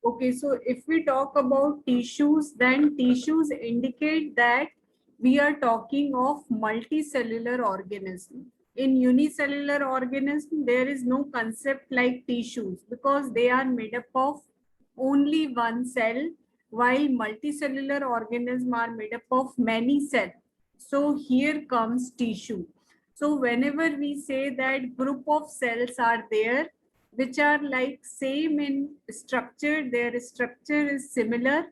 Okay, so if we talk about tissues, then tissues indicate that we are talking of multicellular organism. In unicellular organism, there is no concept like tissues because they are made up of only one cell, while multicellular organisms are made up of many cells. So here comes tissue. So whenever we say that group of cells are there, which are like same in structure, their structure is similar,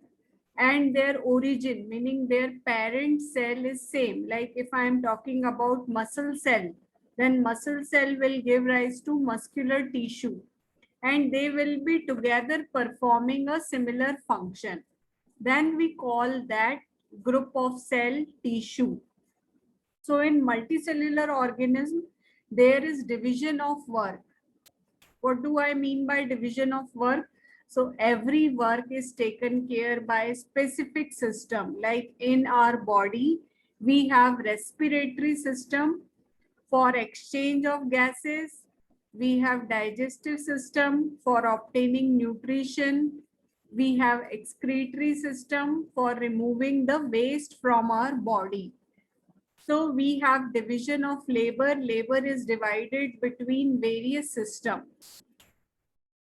and their origin, meaning their parent cell is same. Like if I am talking about muscle cell, then muscle cell will give rise to muscular tissue, and they will be together performing a similar function. Then we call that group of cell tissue. So in multicellular organism, there is division of work. What do I mean by division of work? So every work is taken care by a specific system. Like in our body, we have respiratory system for exchange of gases. We have digestive system for obtaining nutrition. We have excretory system for removing the waste from our body. So we have division of labor. Labor is divided between various systems.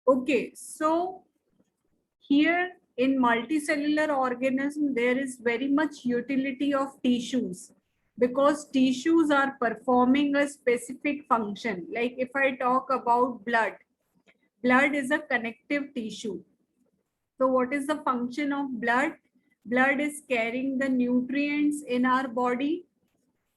Okay, so here in multicellular organism, there is very much utility of tissues because tissues are performing a specific function. Like if I talk about blood, blood is a connective tissue. So what is the function of blood? Blood is carrying the nutrients in our body.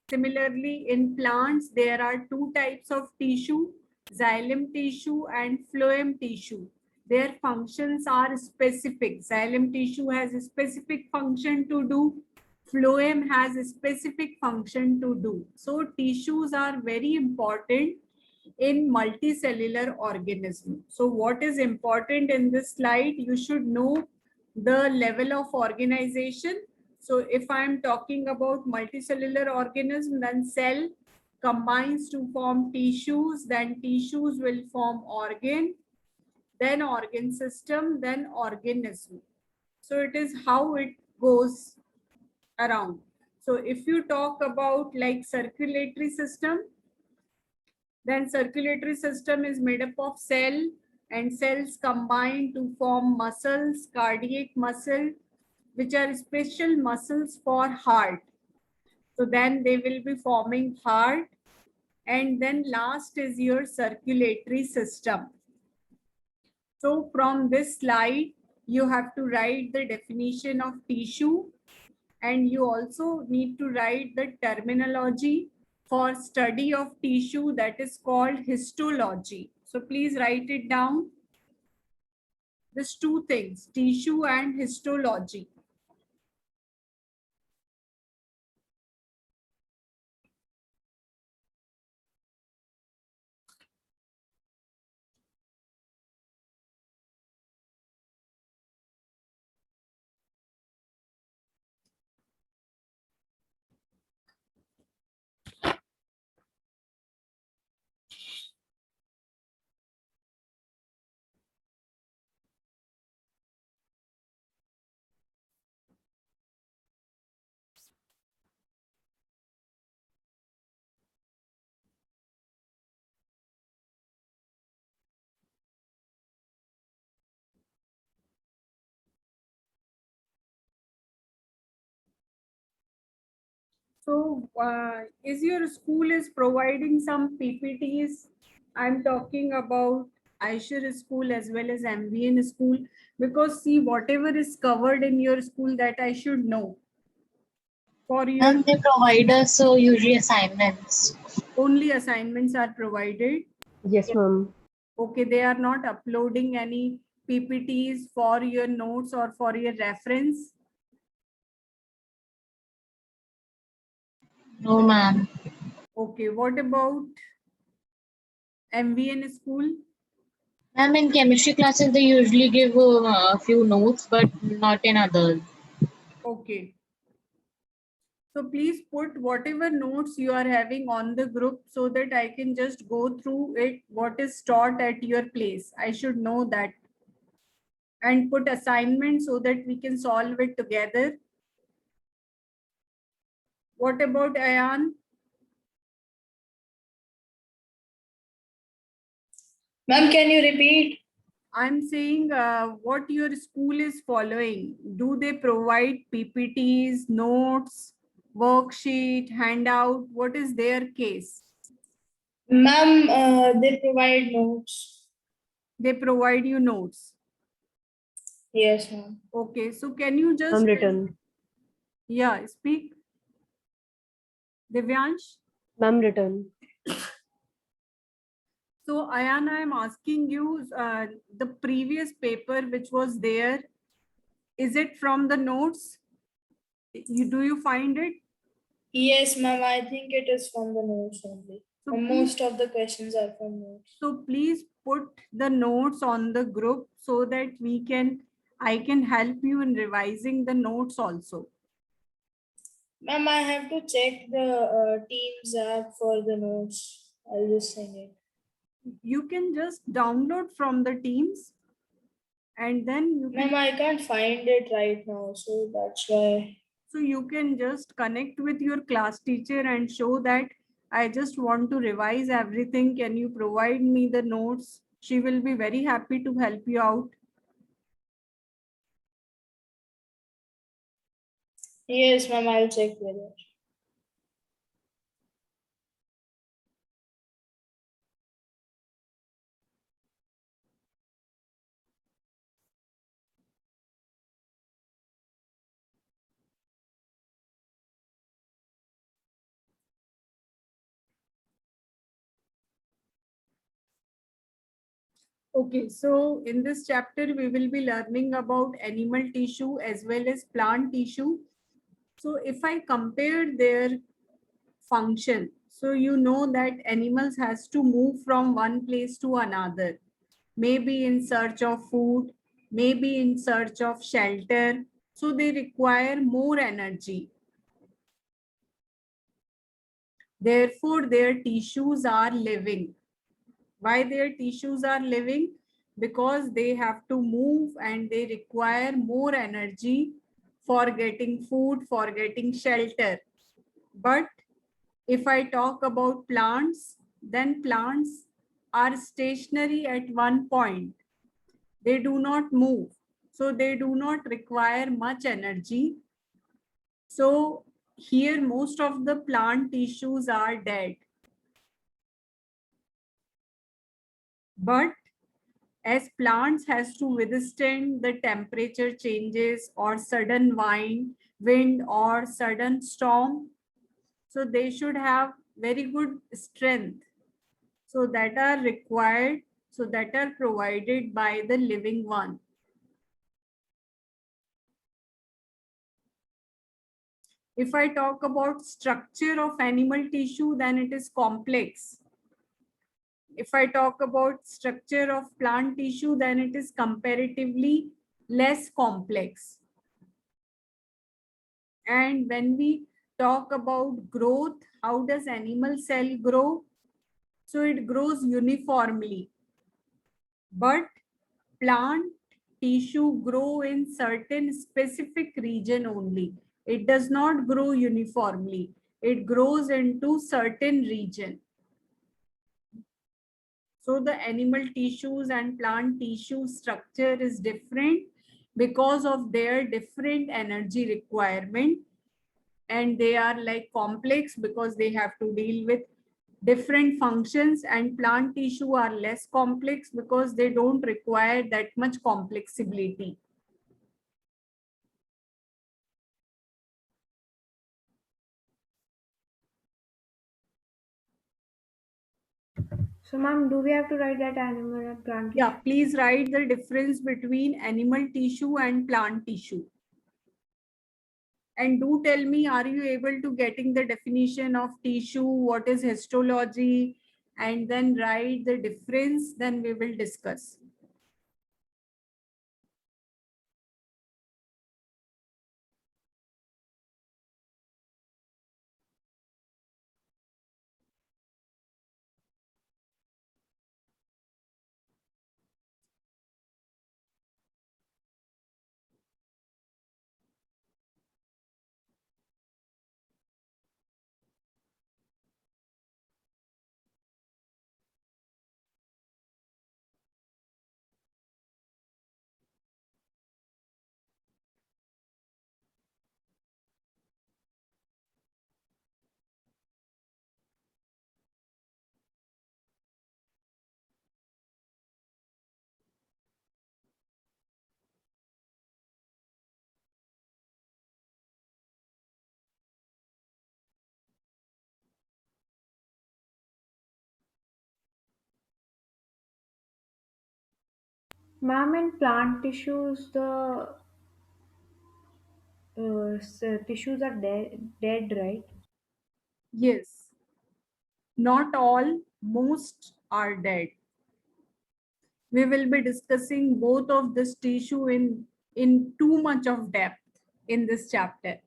Similarly, in plants, there are two types of tissue, xylem tissue and phloem tissue. Their functions are specific. Xylem tissue has a specific function to do. Phloem has a specific function to do. So tissues are very important in multicellular organism. So what is important in this slide? You should know the level of organization. So if I am talking about multicellular organism, then cell combines to form tissues, then tissues will form organ, then organ system, then organism. So it is how it goes around. So if you talk about like circulatory system, then circulatory system is made up of cell, and cells combine to form muscles, cardiac muscle, which are special muscles for heart. So then they will be forming heart. And then last is your circulatory system. So from this slide, you have to write the definition of tissue, and you also need to write the terminology for study of tissue, that is called histology. So please write it down. These two things, tissue and histology. So is your school is providing some PPTs? I'm talking about Aishar school as well as MVN school, because see, whatever is covered in your school, that I should know for your. And they provide us usually assignments. Only assignments are provided. Yes, ma'am. Okay, they are not uploading any PPTs for your notes or for your reference. No, ma'am. Okay, what about MVN school? Ma'am, in chemistry classes, they usually give a few notes, but not in others. Okay. So please put whatever notes you are having on the group so that I can just go through it, what is taught at your place. I should know that. and put assignment so that we can solve it together. What about Ayan? Ma'am, can you repeat? I'm saying what your school is following. Do they provide PPTs, notes, worksheet, handout? What is their case? Ma'am, they provide notes. They provide you notes. Yes, ma'am. Okay, so can you just Ma'am, written. Yeah, speak. Divyansh. Ma'am, written. So Ayan, I am asking you the previous paper which was there. Is it from the notes? Do you find it? Yes, ma'am, I think it is from the notes only. So And please, most of the questions are from notes. so please put the notes on the group so that I can help you in revising the notes also. Ma'am, I have to check the Teams app for the notes. I'll just send it. You can just download from the Teams and then you Ma'am, can, I can't find it right now, so that's why. so you can just connect with your class teacher and show that I just want to revise everything. Can you provide me the notes? She will be very happy to help you out. Yes, ma'am, I'll check with it. Okay, so in this chapter, we will be learning about animal tissue as well as plant tissue. So if I compare their function, so you know that animals has to move from one place to another, maybe in search of food, maybe in search of shelter. So they require more energy. Therefore, their tissues are living. Why their tissues are living? Because they have to move and they require more energy for getting food, for getting shelter. But if I talk about plants, then plants are stationary at one point. They do not move. So they do not require much energy. So here most of the plant tissues are dead. But as plants has to withstand the temperature changes or sudden wind or sudden storm, so they should have very good strength, so that are required, so that are provided by the living one. If I talk about structure of animal tissue, then it is complex. If I talk about structure of plant tissue, then it is comparatively less complex. And when we talk about growth, how does animal cell grow? So it grows uniformly. But plant tissue grow in certain specific region only. It does not grow uniformly. It grows into certain region. So the animal tissues and plant tissue structure is different because of their different energy requirement, and they are like complex because they have to deal with different functions, and plant tissue are less complex because they don't require that much complexity. So, ma'am, do we have to write that animal and plant? Yeah, please write the difference between animal tissue and plant tissue. And do tell me, are you able to getting the definition of tissue? What is histology? And then write the difference, then we will discuss. Ma'am, in plant tissues, the tissues are dead, right? Yes, not all, most are dead. We will be discussing both of this tissue in too much of depth in this chapter.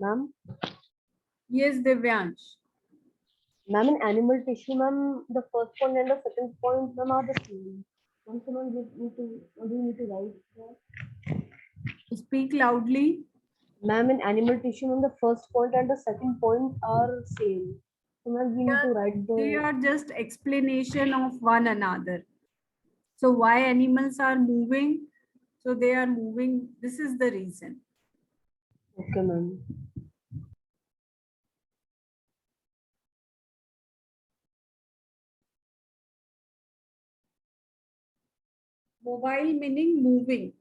Ma'am, Yes, Divyansh. ma'am, in animal tissue, ma'am, the first point and the second point, ma'am, are the same. Ma'am, so ma'am, what do you need to write? Speak loudly. Ma'am, in animal tissue, ma'am, the first point and the second point are same. So ma'am, we need to write They the. are just explanation of one another. So why animals are moving? So they are moving. This is the reason. Okay, ma'am. Mobile meaning moving.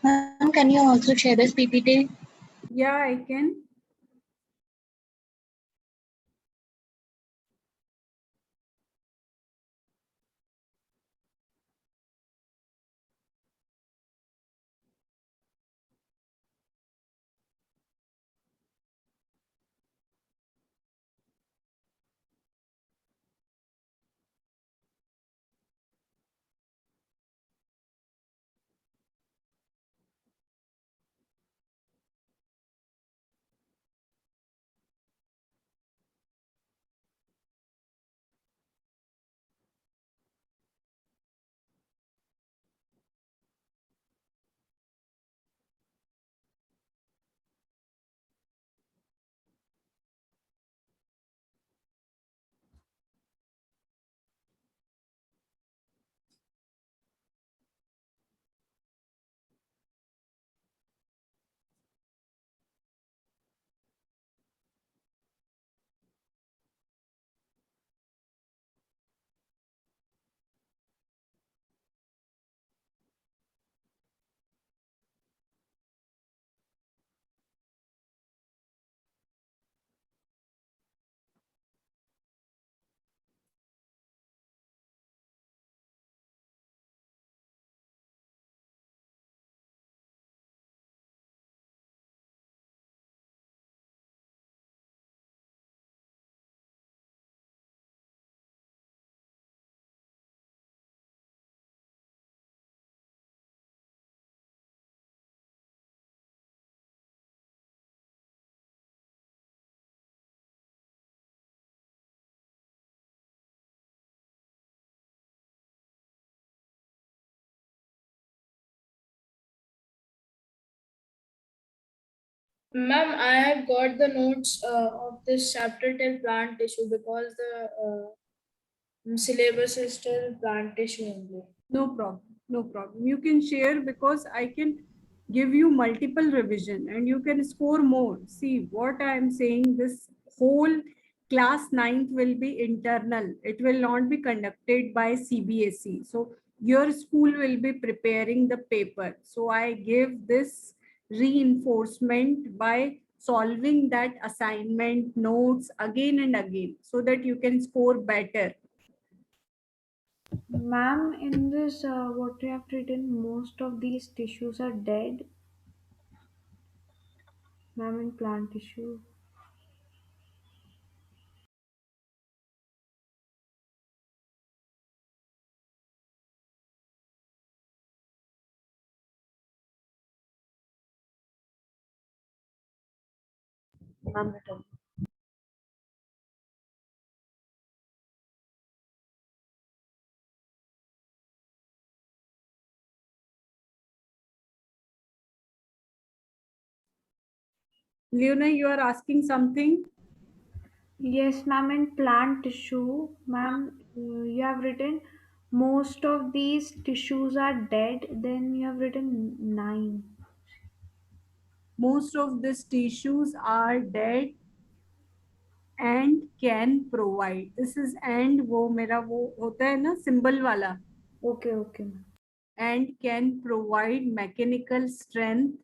Ma'am, can you also share this PPT? Yeah, I can. Ma'am, I have got the notes of this chapter till plant tissue because the syllabus is still plant tissue only. No problem. No problem. You can share because I can give you multiple revision and you can score more. See what I am saying. This whole class 9th will be internal. It will not be conducted by CBSE. So your school will be preparing the paper. So I give this reinforcement by solving that assignment notes again and again so that you can score better. Ma'am, in this, what you have written, most of these tissues are dead. Ma'am, in plant tissue. Ma'am, written. Leona, you are asking something? Yes, ma'am, in plant tissue, ma'am, you have written most of these tissues are dead. Then you have written 9. Most of these tissues are dead and can provide. This is and वो मेरा वो होता है ना symbol वाला. Okay, okay, ma'am. And can provide mechanical strength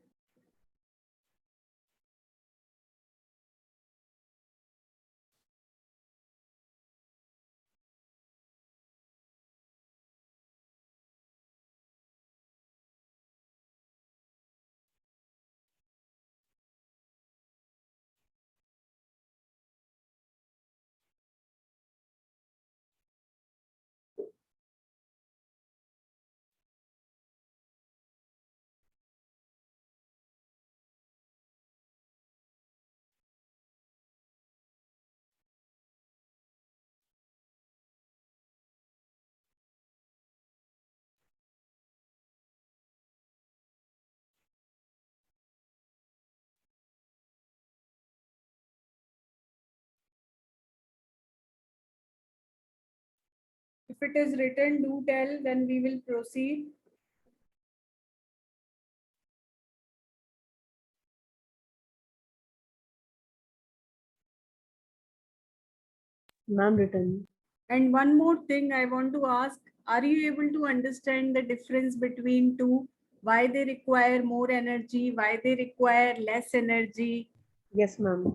If it is written, do tell, then we will proceed. Ma'am, written. And one more thing I want to ask, are you able to understand the difference between two? Why they require more energy, why they require less energy, Yes, ma'am.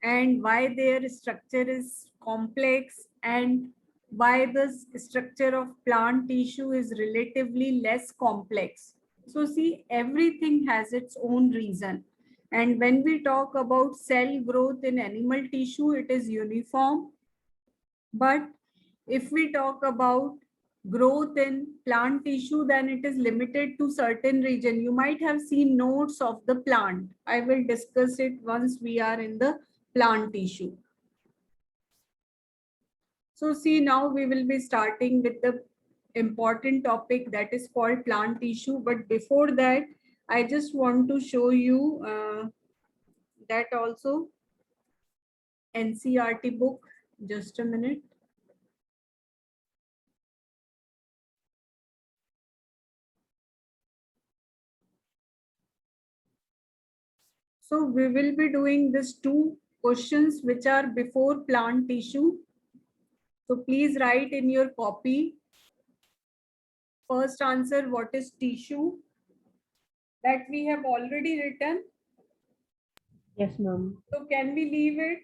and why their structure is complex, and why the structure of plant tissue is relatively less complex. So see, everything has its own reason. And when we talk about cell growth in animal tissue, it is uniform. But if we talk about growth in plant tissue, then it is limited to certain region. You might have seen notes of the plant. I will discuss it once we are in the plant tissue. So see, now we will be starting with the important topic that is called plant tissue. But before that, I just want to show you that also NCERT book. Just a minute. So we will be doing these two questions which are before plant tissue. So please write in your copy. First answer, what is tissue? That we have already written. Yes, ma'am. So can we leave it?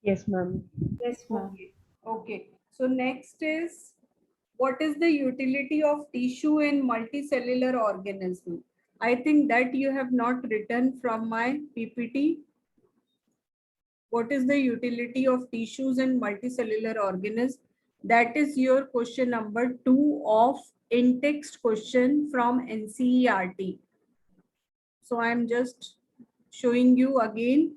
Yes, ma'am. Yes, ma'am. Okay. Okay. So next is, what is the utility of tissue in multicellular organism? I think that you have not written from my PPT. What is the utility of tissues in multicellular organism? That is your question number 2 of in-text question from NCERT. So I am just showing you again.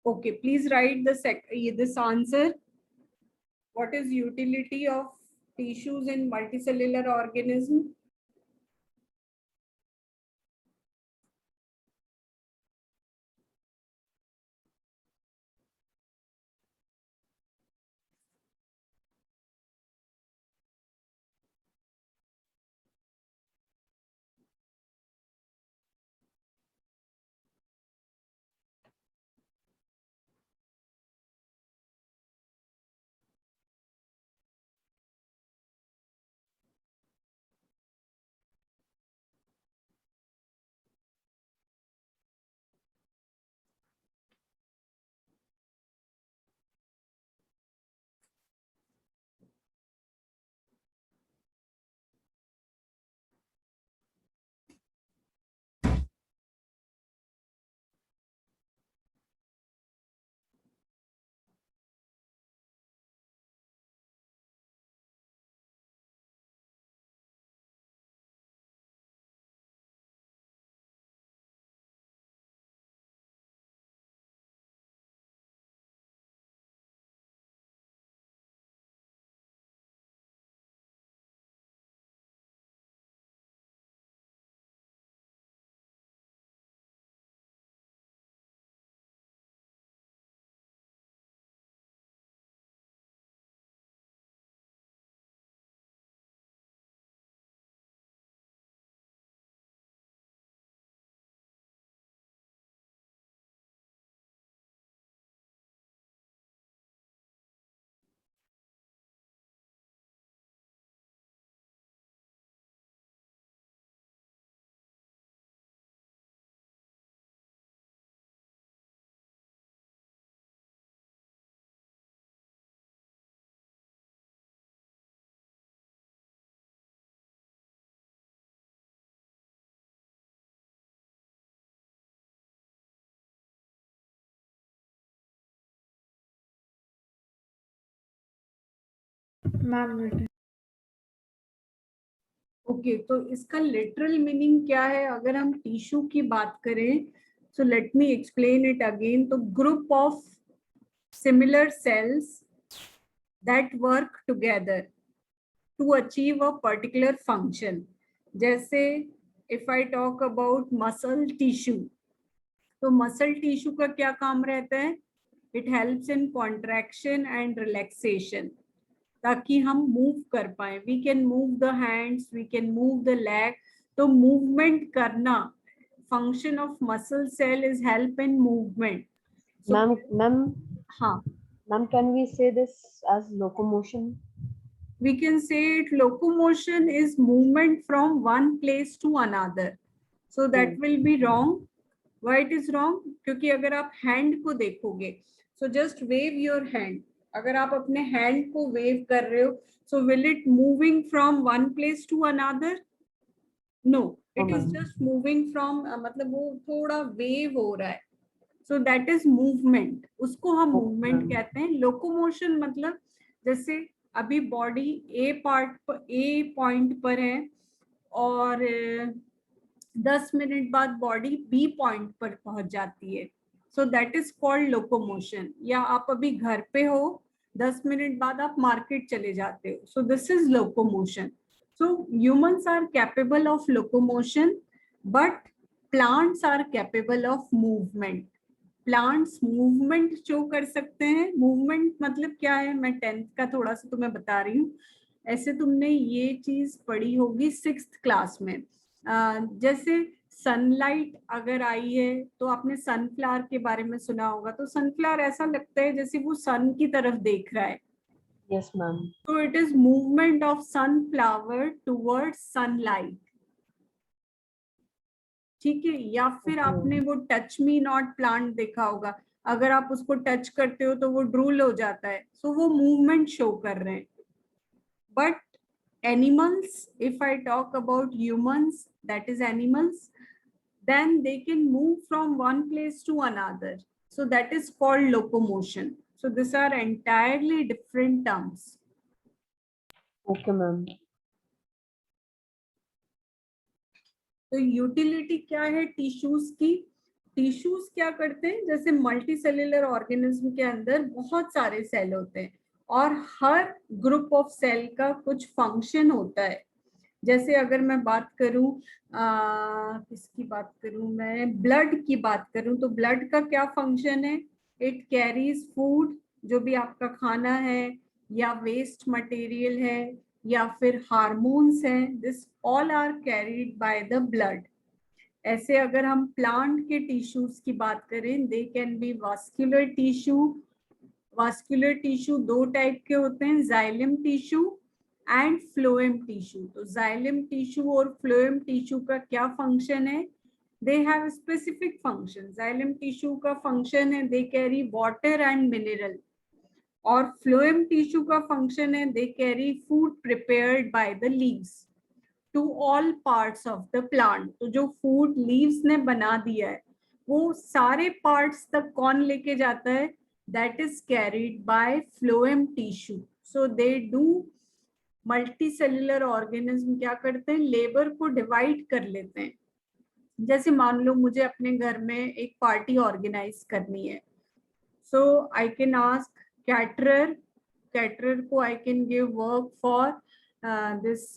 Okay, please write this answer. What is utility of tissues in multicellular organism? Ma'am, written. Okay तो इसका literal meaning क्या है अगर हम tissue की बात करें? So let me explain it again. तो group of similar cells that work together to achieve a particular function. जैसे if I talk about muscle tissue, तो मसल टिश्यू का क्या काम रहता है? It helps in contraction and relaxation, ताकि हम मूव कर पाए. We can move the hands, we can move the leg. तो मूवमेंट करना, function of muscle cell is help in movement. Ma'am, हाँ, ma'am, can we say this as locomotion? we can say it locomotion is movement from one place to another. So that will be wrong. Why it is wrong? क्योंकि अगर आप hand को देखोगे, so just wave your hand. अगर आप अपने hand को wave कर रहे हो, so will it moving from one place to another? No, it No, is ma'am. just moving from मतलब वो थोड़ा वेव हो रहा है. So that is movement. उसको हम Okay, movement ma'am. कहते हैं. लोकोमोशन मतलब जैसे अभी बॉडी ए पॉइंट पर है और 10 मिनट बाद बॉडी बी पॉइंट पर पहुंच जाती है. So that is called locomotion. या आप अभी घर पे हो, 10 मिनट बाद आप मार्केट चले जाते हो. So this is locomotion. So humans are capable of locomotion, but plants are capable of movement. Plants movement show कर सकते हैं. मूवमेंट मतलब क्या है, मैं 10th का थोड़ा सा तुम्हें बता रही हूँ. ऐसे तुमने ये चीज पढ़ी होगी 6th क्लास में. जैसे सनलाइट अगर आई है तो आपने सनफ्लावर के बारे में सुना होगा. तो सनफ्लावर ऐसा लगता है जैसे वो सन की तरफ देख रहा है. Yes, ma'am. तो it is movement of sunflower towards sunlight. ठीक है. या फिर Okay. आपने वो टच मी नॉट प्लांट देखा होगा. अगर आप उसको टच करते हो तो वो ड्रूल हो जाता है. सो वो मूवमेंट शो कर रहे हैं. But animals, if I talk about humans, that is animals, then they can move from one place to another. So that is called locomotion. So these are entirely different terms. Okay, ma'am. तो utility क्या है tissues की? Tissues क्या करते हैं? जैसे multi cellular organism के अंदर बहुत सारे सेल होते हैं और हर ग्रुप ऑफ सेल का कुछ फंक्शन होता है. जैसे अगर मैं बात करूं, किसकी बात करूं, मैं ब्लड की बात करूं, तो ब्लड का क्या फंक्शन है? इट कैरीज फूड, जो भी आपका खाना है या वेस्ट मटेरियल है या फिर हार्मोन्स हैं. This all are carried by the blood. ऐसे अगर हम प्लांट के टिश्यूज की बात करें, they can be vascular tissue. Vascular tissue दो टाइप के होते हैं, xylem tissue and phloem tissue. तो जाइलम टिश्यू और फ्लोएम टिश्यू का क्या फंक्शन है? They have specific function. Xylem tissue का फंक्शन है they carry water and mineral, और फ्लोएम टिश्यू का फंक्शन है they carry food prepared by the leaves to all parts of the plant. तो जो फूड लीव्स ने बना दिया है वो सारे पार्ट्स तक कौन लेके जाता है? That is carried bye phloem tissue. So they do, multi cellular organism क्या करते हैं? लेबर को डिवाइड कर लेते हैं. जैसे मान लो मुझे अपने घर में एक पार्टी ऑर्गेनाइज करनी है. So I can ask caterer. Caterer को I can give work for this.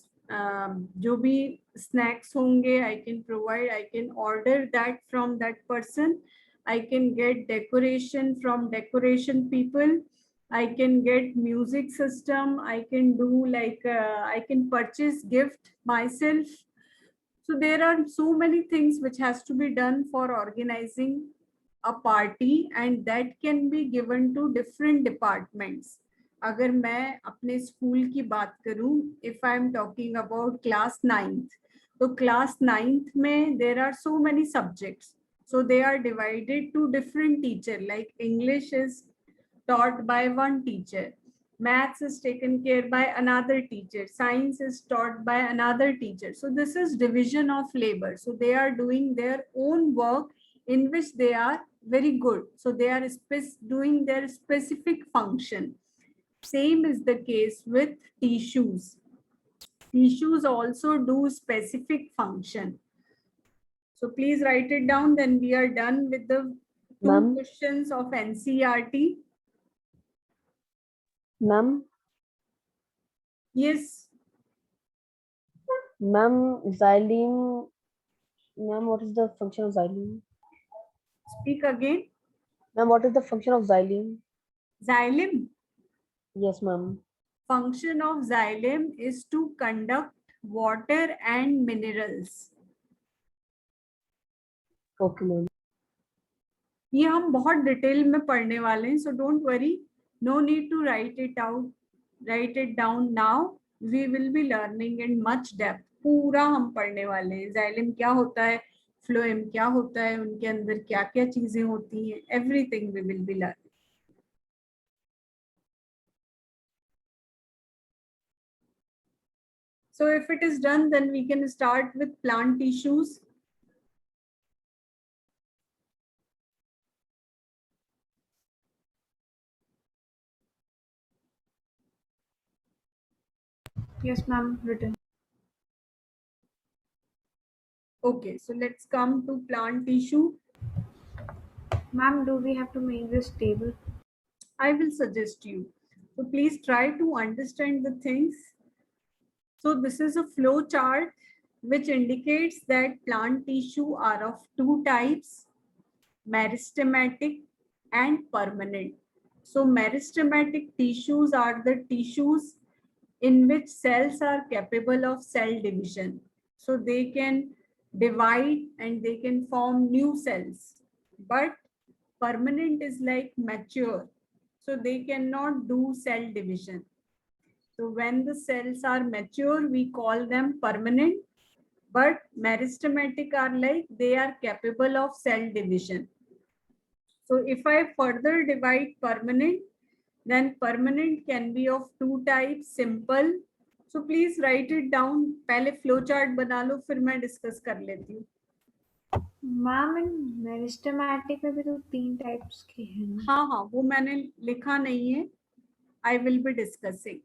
जो भी स्नैक्स होंगे I can provide, I can order that from that person. I can get decoration from decoration people. I can get music system. I can do like I can purchase gift myself. So there are so many things which has to be done for organizing a party, and that can be given to different departments. अगर मैं अपने school की बात करूं, if I am talking about class 9th, तो class 9th में there are so many subjects. So they are divided to different teacher. Like English is taught by one teacher, maths is taken care by another teacher, science is taught by another teacher. So this is division of labor. So they are doing their own work in which they are very good. So they are doing their specific function. Same is the case with tissues. Tissues also do specific function. So please write it down. Then we are done with the two Ma'am. questions of NCERT. Ma'am, Yes, ma'am, xylene. Ma'am, what is the function of xylene? speak again. Ma'am, what is the function of xylene? Xylem. Yes, ma'am. Function of xylem is to conduct water and minerals. Okay, ma'am. ये हम बहुत detail में पढ़ने वाले हैं, so don't worry, no need to write it down now. We will be learning in much depth. पूरा हम पढ़ने वाले हैं. Xylem क्या होता है, phloem क्या होता है, उनके अंदर क्या क्या चीजें होती हैं, everything we will be learning. So if it is done, then we can start with plant tissues. Yes, ma'am, written. Okay, so let's come to plant tissue. Ma'am, do we have to make this table? I will suggest you. So please try to understand the things. So this is a flow chart which indicates that plant tissue are of two types, meristematic and permanent. So meristematic tissues are the tissues in which cells are capable of cell division. So they can divide and they can form new cells. But permanent is like mature. So they cannot do cell division. So when the cells are mature, we call them permanent. But meristematic are like they are capable of cell division. So if I further divide permanent, then permanent can be of two types, simple. So please write it down. पहले flow chart बना लो, फिर मैं discuss कर लेती हूँ. Ma'am इन meristematic में भी तो 3 टाइप्स के हैं ना. हाँ हाँ, वो मैंने लिखा नहीं है. I will be discussing.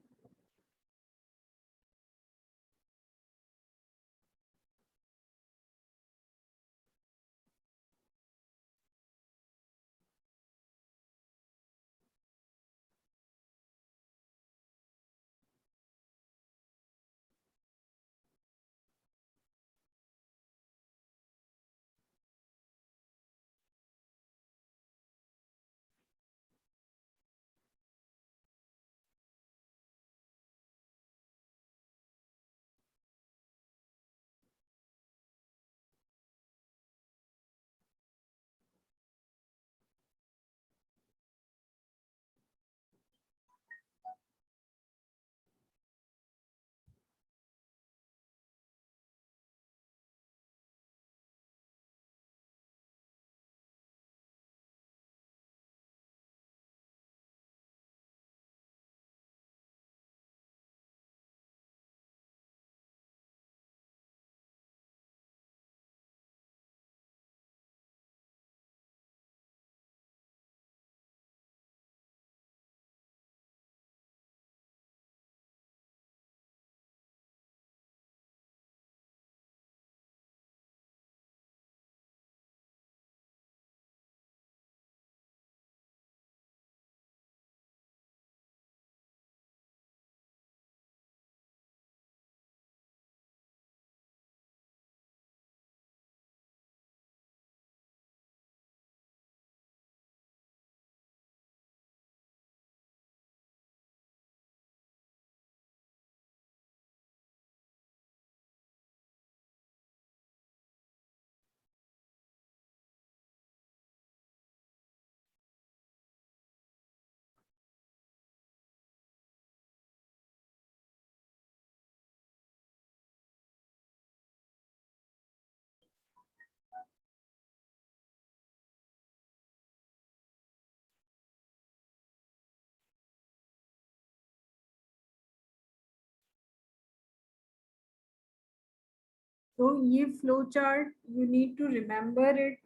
So ये flow chart, you need to remember it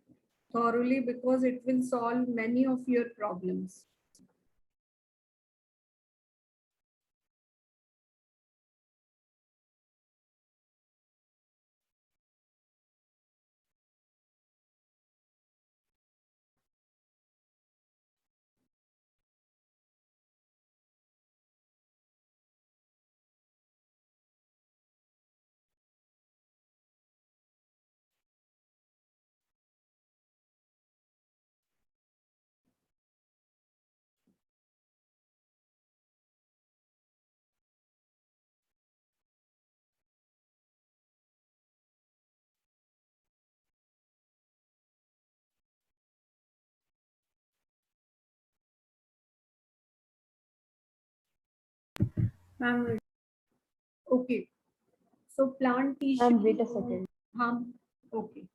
thoroughly because it will solve many of your problems. Ma'am, Okay. So plant tissue. Ma'am, wait a second. Okay.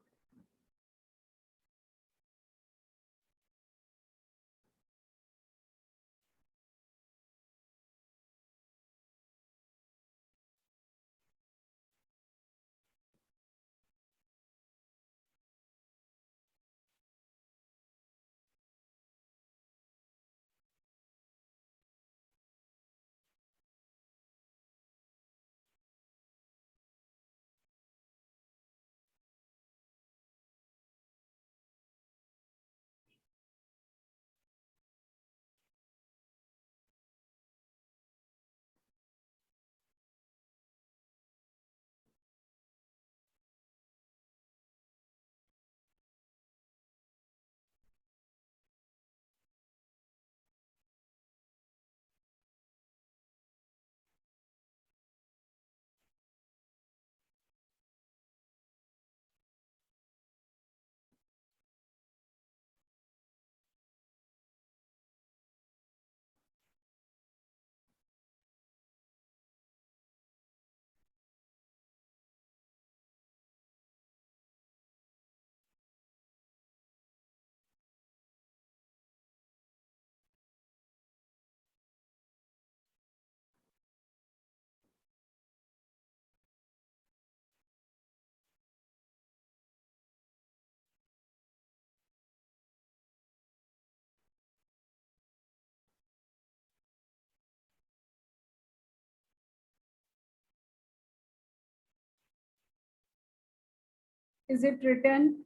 Is it written?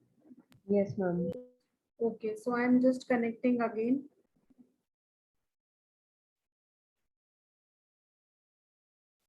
Yes, ma'am. Okay, so I'm just connecting again.